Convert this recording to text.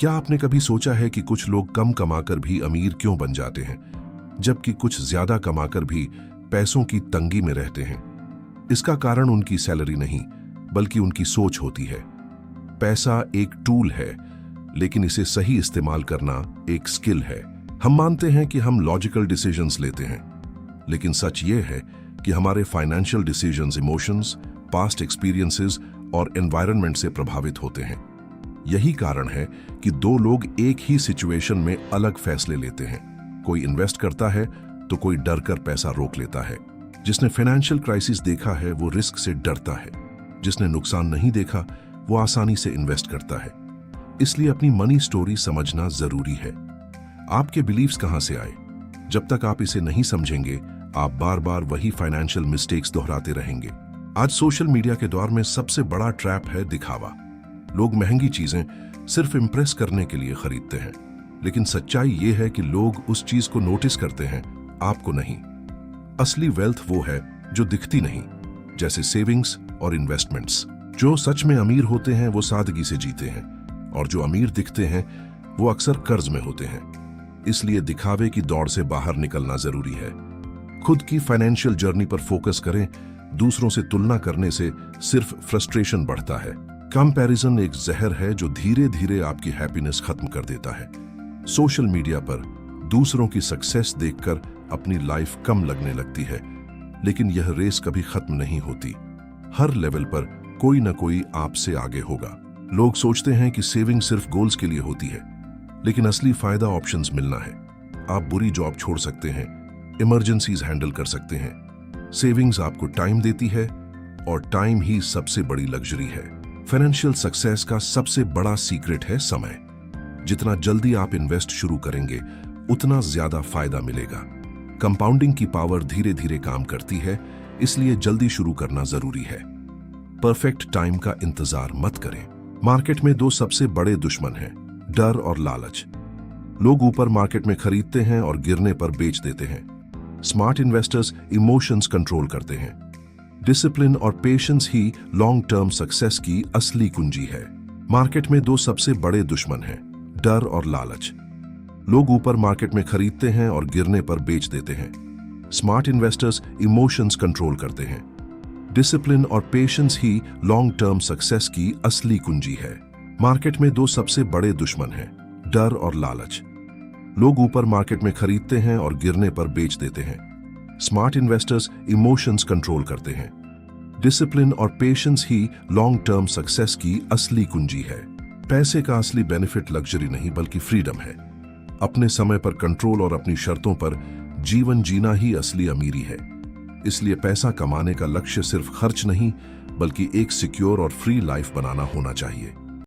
क्या आपने कभी सोचा है कि कुछ लोग कम कमाकर भी अमीर क्यों बन जाते हैं, जबकि कुछ ज्यादा कमाकर भी पैसों की तंगी में रहते हैं? इसका कारण उनकी सैलरी नहीं, बल्कि उनकी सोच होती है। पैसा एक टूल है, लेकिन इसे सही इस्तेमाल करना एक स्किल है। हम मानते हैं कि हम लॉजिकल डिसीजंस लेते हैं, लेकिन सच ये है कि हमारे financial decisions emotions, past experiences और एनवायरनमेंट से प्रभावित होते हैं। यही कारण है कि दो लोग एक ही सिचुएशन में अलग फैसले लेते हैं। कोई इन्वेस्ट करता है तो कोई डर कर पैसा रोक लेता है। जिसने फाइनेंशियल क्राइसिस देखा है वो रिस्क से डरता है, जिसने नुकसान नहीं देखा वो आसानी से इन्वेस्ट करता है। इसलिए अपनी मनी स्टोरी समझना जरूरी है। आपके बिलीव्स कहां से आए? जब तक आप इसे नहीं समझेंगे, आप बार बार वही फाइनेंशियल मिस्टेक्स दोहराते रहेंगे। आज सोशल मीडिया के दौर में सबसे बड़ा ट्रैप है दिखावा। लोग महंगी चीजें सिर्फ इंप्रेस करने के लिए खरीदते हैं, लेकिन सच्चाई ये है कि लोग उस चीज को नोटिस करते हैं, आपको नहीं। असली वेल्थ वो है जो दिखती नहीं, जैसे सेविंग्स और इन्वेस्टमेंट्स। जो सच में अमीर होते हैं वो सादगी से जीते हैं, और जो अमीर दिखते हैं वो अक्सर कर्ज में होते हैं। इसलिए दिखावे की दौड़ से बाहर निकलना जरूरी है। खुद की फाइनेंशियल जर्नी पर फोकस करें। दूसरों से तुलना करने से सिर्फ फ्रस्ट्रेशन बढ़ता है। कंपैरिजन एक जहर है जो धीरे धीरे आपकी हैप्पीनेस खत्म कर देता है। सोशल मीडिया पर दूसरों की सक्सेस देखकर अपनी लाइफ कम लगने लगती है, लेकिन यह रेस कभी खत्म नहीं होती। हर लेवल पर कोई न कोई आपसे आगे होगा। लोग सोचते हैं कि सेविंग सिर्फ गोल्स के लिए होती है, लेकिन असली फायदा ऑप्शंस मिलना है। आप बुरी जॉब छोड़ सकते हैं, इमरजेंसीज हैंडल कर सकते हैं। सेविंग्स आपको टाइम देती है, और टाइम ही सबसे बड़ी लग्जरी है। फाइनेंशियल सक्सेस का सबसे बड़ा सीक्रेट है समय। जितना जल्दी आप इन्वेस्ट शुरू करेंगे, उतना ज्यादा फायदा मिलेगा। कंपाउंडिंग की पावर धीरे धीरे काम करती है, इसलिए जल्दी शुरू करना जरूरी है। परफेक्ट टाइम का इंतजार मत करें। मार्केट में दो सबसे बड़े दुश्मन हैं, डर और लालच। लोग ऊपर मार्केट में खरीदते हैं और गिरने पर बेच देते हैं। स्मार्ट इन्वेस्टर्स इमोशंस कंट्रोल करते हैं। डिसिप्लिन और पेशेंस ही लॉन्ग टर्म सक्सेस की असली कुंजी है। मार्केट में दो सबसे बड़े दुश्मन हैं, डर और लालच। लोग ऊपर मार्केट में खरीदते हैं और गिरने पर बेच देते हैं। स्मार्ट इन्वेस्टर्स इमोशंस कंट्रोल करते हैं। डिसिप्लिन और पेशेंस ही लॉन्ग टर्म सक्सेस की असली कुंजी है। मार्केट में दो सबसे बड़े दुश्मन हैं, डर और लालच। लोग ऊपर मार्केट में खरीदते हैं और गिरने पर बेच देते हैं। स्मार्ट इन्वेस्टर्स इमोशंस कंट्रोल करते हैं। डिसिप्लिन और पेशेंस ही लॉन्ग टर्म सक्सेस की असली कुंजी है। पैसे का असली बेनिफिट लग्जरी नहीं, बल्कि फ्रीडम है। अपने समय पर कंट्रोल और अपनी शर्तों पर जीवन जीना ही असली अमीरी है। इसलिए पैसा कमाने का लक्ष्य सिर्फ खर्च नहीं, बल्कि एक सिक्योर और फ्री लाइफ बनाना होना चाहिए।